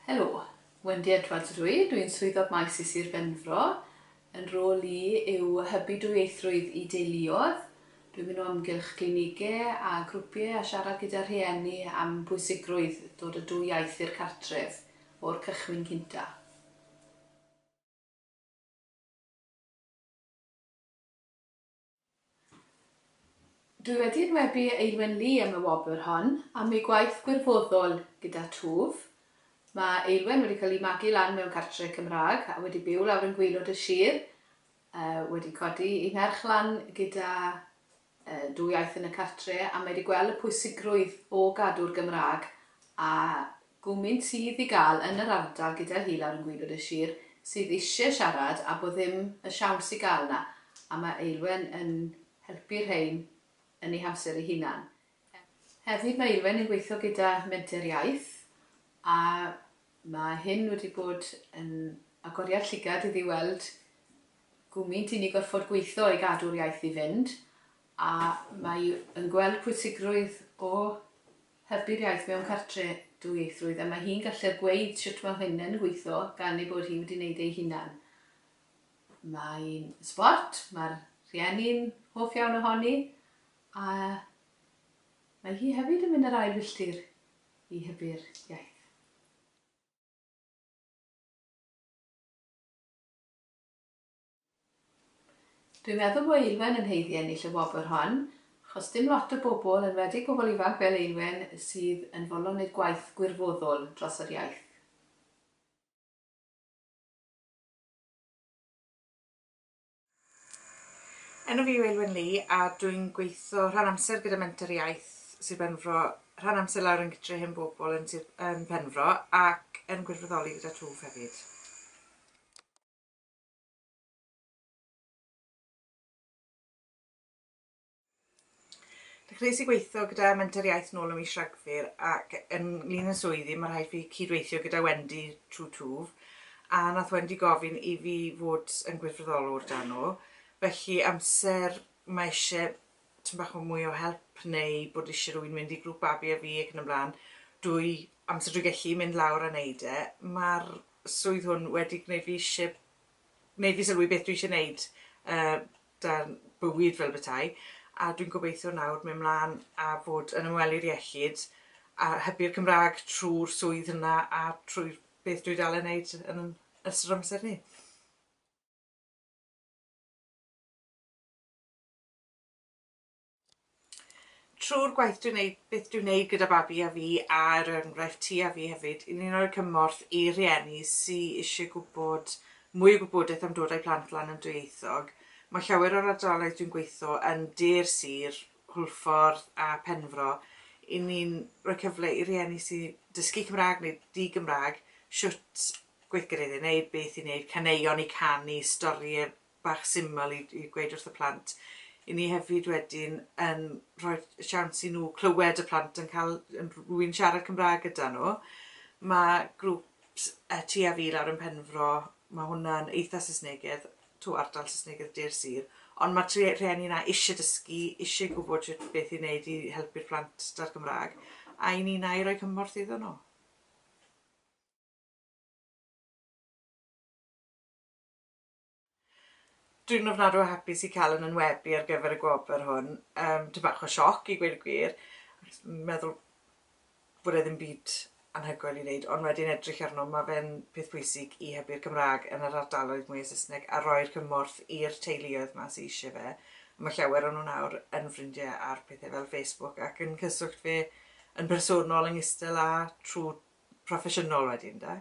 Helo, Wendy Edwards ydw i. Dwi'n swyddog maes i Sir Benfro. Yn rôl i yw hybu dwyieithrwydd i deuluodd. Dwi'n mynd o amgylch clinigau a grwpiau a siarad gyda rhieni am bwysigrwydd dod y dwy iaith i'r cartref o'r cychwyn cynta. Dwi wedi enwebu Aelwen Lee am y wobr hon am ei gwaith gwirfoddol gyda twf. Mae Aelwen wedi cael ei magu lan mewn cartre Cymraeg a wedi byw lawr yn gwaelod y sir. Wedi codi ei merch lan gyda dwy iaith yn y cartre a mae wedi gweld y pwysigrwydd o gadw'r Gymraeg a gwmynt sydd i gael yn yr ardal gyda hi lawr yn gwaelod y sir sydd eisiau siarad a bod ddim y siawns i gael yna. A mae Aelwen yn helpu'r rhain yn ei hamser ei hunan. Hefyd mae Aelwen yn gweithio gyda menter iaith a mae hyn wedi bod yn agoriad llygad iddi weld gwmynt i ni gorfod gweithio i gadw'r iaith i fynd a mae yn gweld pwysigrwydd o hybu'r iaith mewn cartre dwyieithrwydd a mae hi'n gallu gweud sut mae hyn yn gweithio gan ei bod hi wedi wneud ei hunan. Mae'n sbort, mae'r rhieni'n hoff iawn ohoni a mae hi hefyd yn mynd yr ail filltir i hybu'r iaith. Dwi'n meddwl bod Aelwen yn heiddi ennill y wobr hon, achos dim lot o bobl, yn wedi pobl ifanc fel Aelwen, sydd yn fodlon wneud gwaith gwirfoddol dros yr iaith. Enw fi yw Aelwen Lee a dwi'n gweithio rhan amser gyda menter iaith Sir Benfro, rhan amser lawr yn gytre hyn bobl yn Benfro ac yn gwirfoddoli gyda twf hefyd. Dechreuais i gweithio gyda menter iaith nôl ym mis Rhagfyr ac ynglyn yn swyddi mae rhaid fi cydweithio gyda Wendy trwy twf a nath Wendy gofyn i fi fod yn gwirfoddolwr dan o. Felly amser mae eisiau tym bach o mwy o help neu bod eisiau rhywun mynd i grŵp babi a fi ac yn ymlaen, amser drwy gallu mynd lawr a wneud e. Mae'r swydd hwn wedi gwneud fi sylwi beth dwi eisiau wneud dan bywyd fel betai. A dwi'n gobeithio nawr mynd mlaen a fod yn ymwely'r iechyd a hybu'r Cymraeg trwy'r swydd yna a trwy'r beth dwi dal yn wneud yn ystod amser ni. Trwy'r gwaith dwi'n wneud, beth dwi'n wneud gyda babi a fi a'r enghraifft ti a fi hefyd, i ni'n rhoi cymorth i rieni sydd eisiau gwybod mwy o gwybodaeth am dod â'i plant lan yn dwyieithog. Mae llawer o'r ardaloedd dwi'n gweithio yn dir sir, Hwlffordd a Benfro. I ni'n rhoi cyfle i rieni sy'n dysgu Cymraeg neu di-Gymraeg, siwt gweithgareddi wneud, beth i wneud, caneuon i canu, storiau bach syml i gweud wrth y plant. I ni hefyd wedyn yn rhoi siawns i nhw clywed y plant yn cael rhywun siarad Cymraeg gyda nhw. Mae grŵp ti a fi lawr yn Benfro, mae hwnna'n eitha Saesnegydd, to ardal Saesnegydd dir sir, ond mae rhieni yna eisiau dysgu, eisiau gwybod beth i wneud i helpu'r plant da'r Gymraeg, a i ni na i roi cymorth iddyn nhw. Dwi'n ofnadw o hapus i cael yn ynwebu ar gyfer y gwobr hwn. Dim bach o sioc i gweud y gwir. Meddwl bod e ddim byd anhygoel i wneud, ond wedyn edrych arno, mae fe'n peth pwysig i hybu'r Cymraeg yn yr ardaloedd mwy o Saesneg a roi'r cymorth i'r teuluoedd yma sydd eisiau fe. Mae llawer o'n nhw nawr yn ffrindiau ar pethau fel Facebook ac yn cyswllt fe yn bersonol yng Ngystel a trwy proffesiynol wedyn, de.